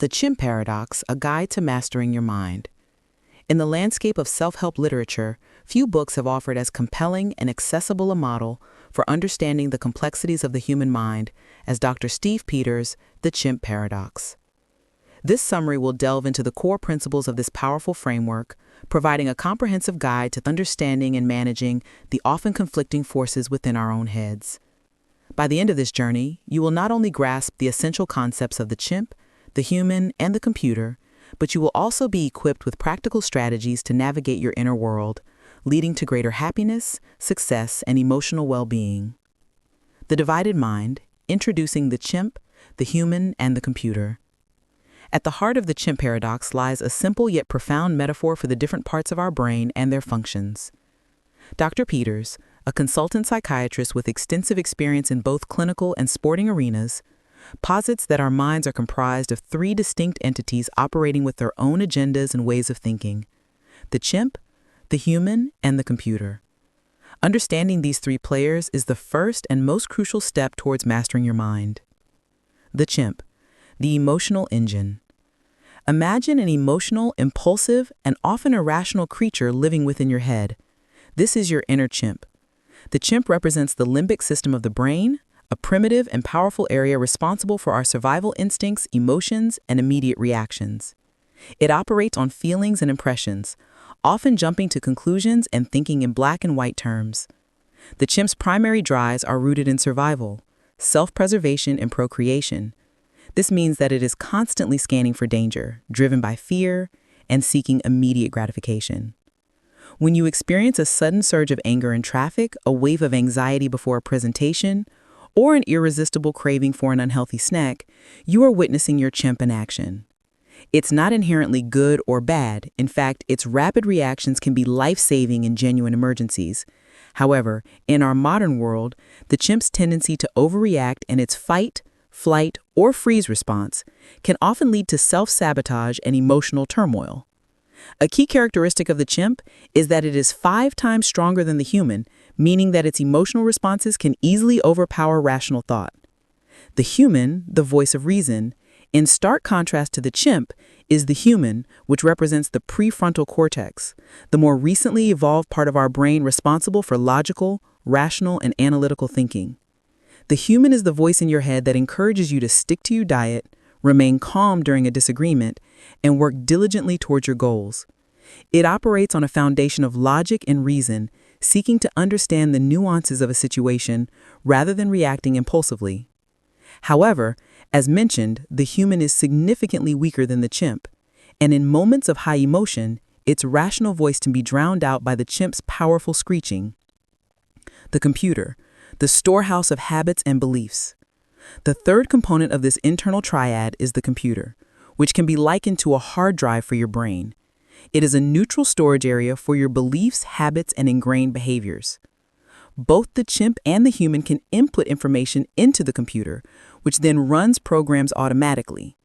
The Chimp Paradox, a guide to mastering your mind. In the landscape of self-help literature, few books have offered as compelling and accessible a model for understanding the complexities of the human mind as Dr. Steve Peters' The Chimp Paradox. This summary will delve into the core principles of this powerful framework, providing a comprehensive guide to understanding and managing the often conflicting forces within our own heads. By the end of this journey, you will not only grasp the essential concepts of the chimp, the human, and the computer, but you will also be equipped with practical strategies to navigate your inner world, leading to greater happiness, success, and emotional well-being. The Divided Mind, introducing the chimp, the human, and the computer. At the heart of the chimp paradox lies a simple yet profound metaphor for the different parts of our brain and their functions. Dr. Peters, a consultant psychiatrist with extensive experience in both clinical and sporting arenas, posits that our minds are comprised of three distinct entities operating with their own agendas and ways of thinking: the chimp, the human, and the computer. Understanding these three players is the first and most crucial step towards mastering your mind. The chimp, the emotional engine. Imagine an emotional, impulsive, and often irrational creature living within your head. This is your inner chimp. The chimp represents the limbic system of the brain, a primitive and powerful area responsible for our survival instincts, emotions, and immediate reactions. It operates on feelings and impressions, often jumping to conclusions and thinking in black and white terms. The chimp's primary drives are rooted in survival, self-preservation, and procreation. This means that it is constantly scanning for danger, driven by fear, and seeking immediate gratification. When you experience a sudden surge of anger in traffic, a wave of anxiety before a presentation, or an irresistible craving for an unhealthy snack, you are witnessing your chimp in action. It's not inherently good or bad. In fact, its rapid reactions can be life-saving in genuine emergencies. However, in our modern world, the chimp's tendency to overreact and its fight, flight, or freeze response can often lead to self-sabotage and emotional turmoil. A key characteristic of the chimp is that it is 5 times stronger than the human, meaning that its emotional responses can easily overpower rational thought. The human, the voice of reason, in stark contrast to the chimp, is the human, which represents the prefrontal cortex, the more recently evolved part of our brain responsible for logical, rational, and analytical thinking. The human is the voice in your head that encourages you to stick to your diet, remain calm during a disagreement, and work diligently towards your goals. It operates on a foundation of logic and reason, seeking to understand the nuances of a situation rather than reacting impulsively. However, as mentioned, the human is significantly weaker than the chimp, and in moments of high emotion, its rational voice can be drowned out by the chimp's powerful screeching. The computer, the storehouse of habits and beliefs. The third component of this internal triad is the computer, which can be likened to a hard drive for your brain. It is a neutral storage area for your beliefs, habits, and ingrained behaviors. Both the chimp and the human can input information into the computer, which then runs programs automatically.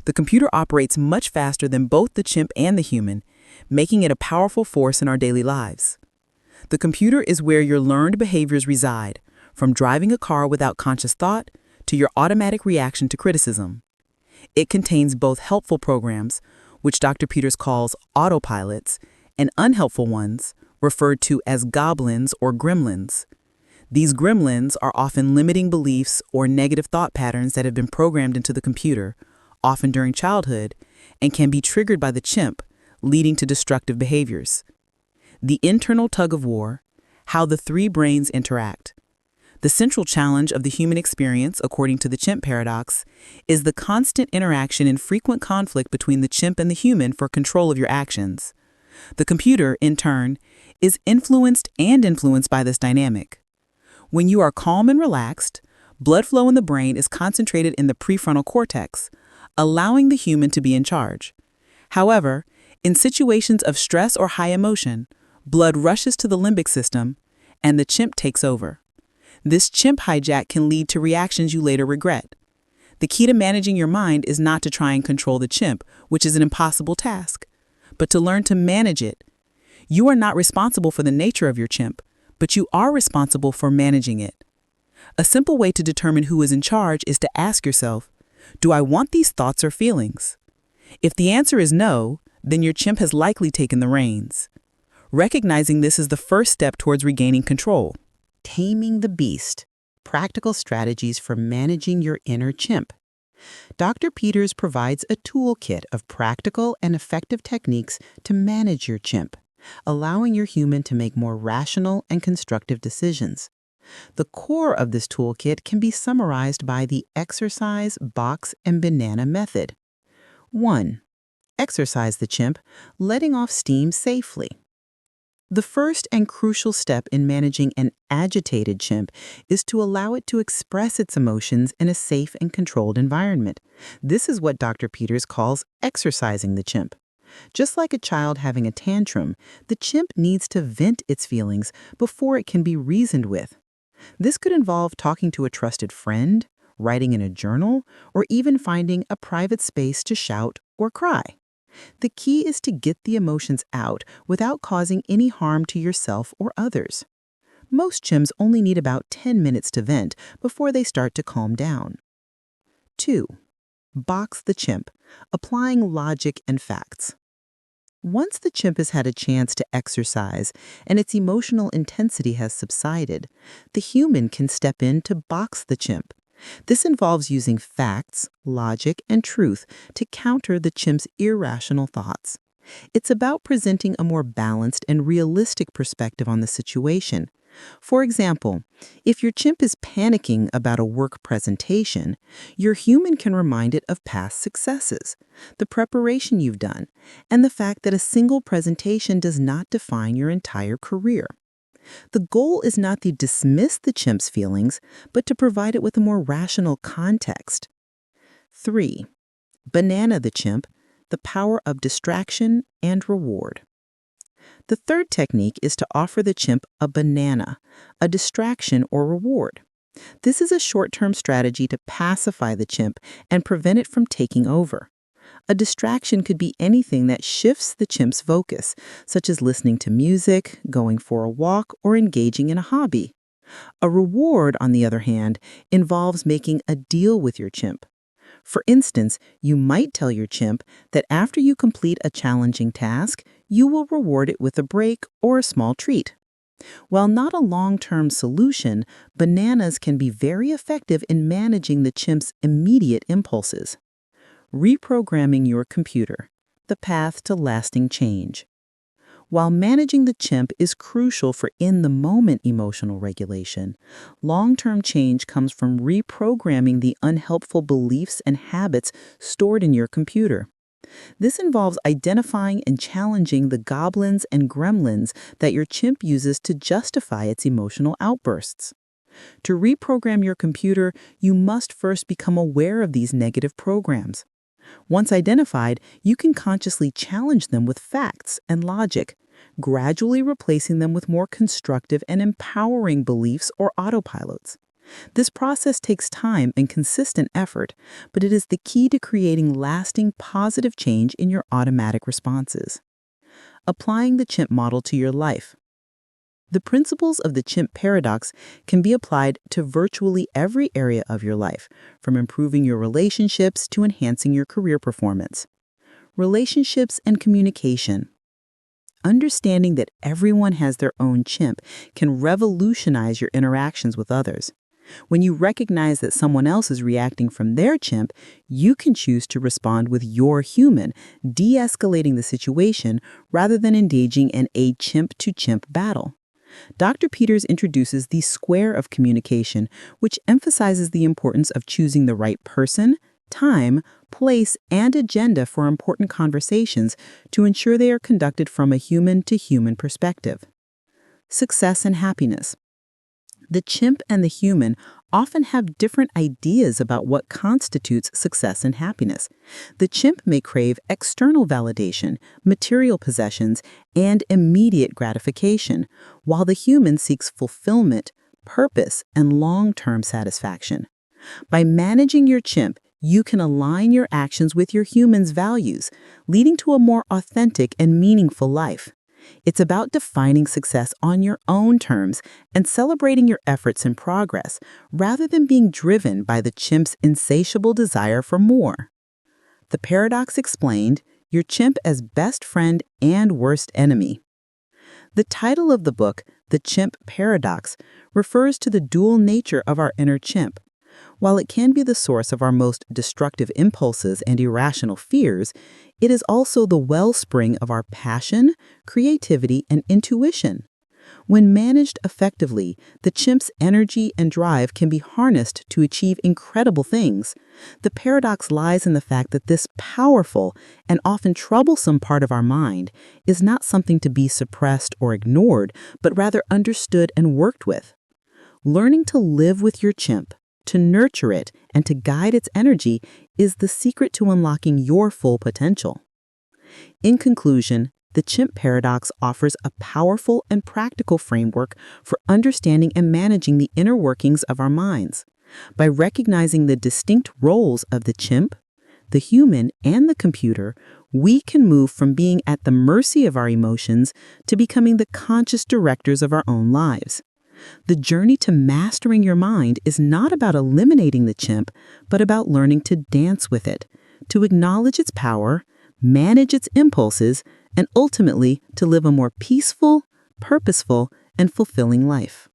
The computer operates much faster than both the chimp and the human, making it a powerful force in our daily lives. The computer is where your learned behaviors reside, from driving a car without conscious thought to your automatic reaction to criticism. It contains both helpful programs, which Dr. Peters calls autopilots, and unhelpful ones, referred to as goblins or gremlins. These gremlins are often limiting beliefs or negative thought patterns that have been programmed into the computer, often during childhood, and can be triggered by the chimp, leading to destructive behaviors. The internal tug-of-war, how the three brains interact. The central challenge of the human experience, according to the chimp paradox, is the constant interaction and frequent conflict between the chimp and the human for control of your actions. The computer, in turn, is influenced by this dynamic. When you are calm and relaxed, blood flow in the brain is concentrated in the prefrontal cortex, allowing the human to be in charge. However, in situations of stress or high emotion, blood rushes to the limbic system, and the chimp takes over. This chimp hijack can lead to reactions you later regret. The key to managing your mind is not to try and control the chimp, which is an impossible task, but to learn to manage it. You are not responsible for the nature of your chimp, but you are responsible for managing it. A simple way to determine who is in charge is to ask yourself, Do I want these thoughts or feelings? If the answer is no, then your chimp has likely taken the reins. Recognizing this is the first step towards regaining control. Taming the beast. Practical strategies for managing your inner chimp. Dr. Peters provides a toolkit of practical and effective techniques to manage your chimp, allowing your human to make more rational and constructive decisions. The core of this toolkit can be summarized by the exercise, box, and banana method. 1. Exercise the chimp, letting off steam safely. The first and crucial step in managing an agitated chimp is to allow it to express its emotions in a safe and controlled environment. This is what Dr. Peters calls exercising the chimp. Just like a child having a tantrum, the chimp needs to vent its feelings before it can be reasoned with. This could involve talking to a trusted friend, writing in a journal, or even finding a private space to shout or cry. The key is to get the emotions out without causing any harm to yourself or others. Most chimps only need about 10 minutes to vent before they start to calm down. 2. Box the chimp, applying logic and facts. Once the chimp has had a chance to exercise and its emotional intensity has subsided, the human can step in to box the chimp. This involves using facts, logic, and truth to counter the chimp's irrational thoughts. It's about presenting a more balanced and realistic perspective on the situation. For example, if your chimp is panicking about a work presentation, your human can remind it of past successes, the preparation you've done, and the fact that a single presentation does not define your entire career. The goal is not to dismiss the chimp's feelings, but to provide it with a more rational context. 3. Banana the chimp, the power of distraction and reward. The third technique is to offer the chimp a banana, a distraction or reward. This is a short-term strategy to pacify the chimp and prevent it from taking over. A distraction could be anything that shifts the chimp's focus, such as listening to music, going for a walk, or engaging in a hobby. A reward, on the other hand, involves making a deal with your chimp. For instance, you might tell your chimp that after you complete a challenging task, you will reward it with a break or a small treat. While not a long-term solution, bananas can be very effective in managing the chimp's immediate impulses. Reprogramming your computer, the path to lasting change. While managing the chimp is crucial for in-the-moment emotional regulation, long-term change comes from reprogramming the unhelpful beliefs and habits stored in your computer. This involves identifying and challenging the goblins and gremlins that your chimp uses to justify its emotional outbursts. To reprogram your computer, you must first become aware of these negative programs. Once identified, you can consciously challenge them with facts and logic, gradually replacing them with more constructive and empowering beliefs or autopilots. This process takes time and consistent effort, but it is the key to creating lasting positive change in your automatic responses. Applying the chimp model to your life. The principles of the chimp paradox can be applied to virtually every area of your life, from improving your relationships to enhancing your career performance. Relationships and communication. Understanding that everyone has their own chimp can revolutionize your interactions with others. When you recognize that someone else is reacting from their chimp, you can choose to respond with your human, de-escalating the situation rather than engaging in a chimp-to-chimp battle. Dr. Peters introduces the square of communication, which emphasizes the importance of choosing the right person, time, place, and agenda for important conversations to ensure they are conducted from a human-to-human perspective. Success and happiness. The chimp and the human often have different ideas about what constitutes success and happiness. The chimp may crave external validation, material possessions, and immediate gratification, while the human seeks fulfillment, purpose, and long-term satisfaction. By managing your chimp, you can align your actions with your human's values, leading to a more authentic and meaningful life. It's about defining success on your own terms and celebrating your efforts and progress, rather than being driven by the chimp's insatiable desire for more. The paradox explained, your chimp as best friend and worst enemy. The title of the book, The Chimp Paradox, refers to the dual nature of our inner chimp. While it can be the source of our most destructive impulses and irrational fears, it is also the wellspring of our passion, creativity, and intuition. When managed effectively, the chimp's energy and drive can be harnessed to achieve incredible things. The paradox lies in the fact that this powerful and often troublesome part of our mind is not something to be suppressed or ignored, but rather understood and worked with. Learning to live with your chimp, to nurture it, and to guide its energy is the secret to unlocking your full potential. In conclusion, the Chimp Paradox offers a powerful and practical framework for understanding and managing the inner workings of our minds. By recognizing the distinct roles of the chimp, the human, and the computer, we can move from being at the mercy of our emotions to becoming the conscious directors of our own lives. The journey to mastering your mind is not about eliminating the chimp, but about learning to dance with it, to acknowledge its power, manage its impulses, and ultimately to live a more peaceful, purposeful, and fulfilling life.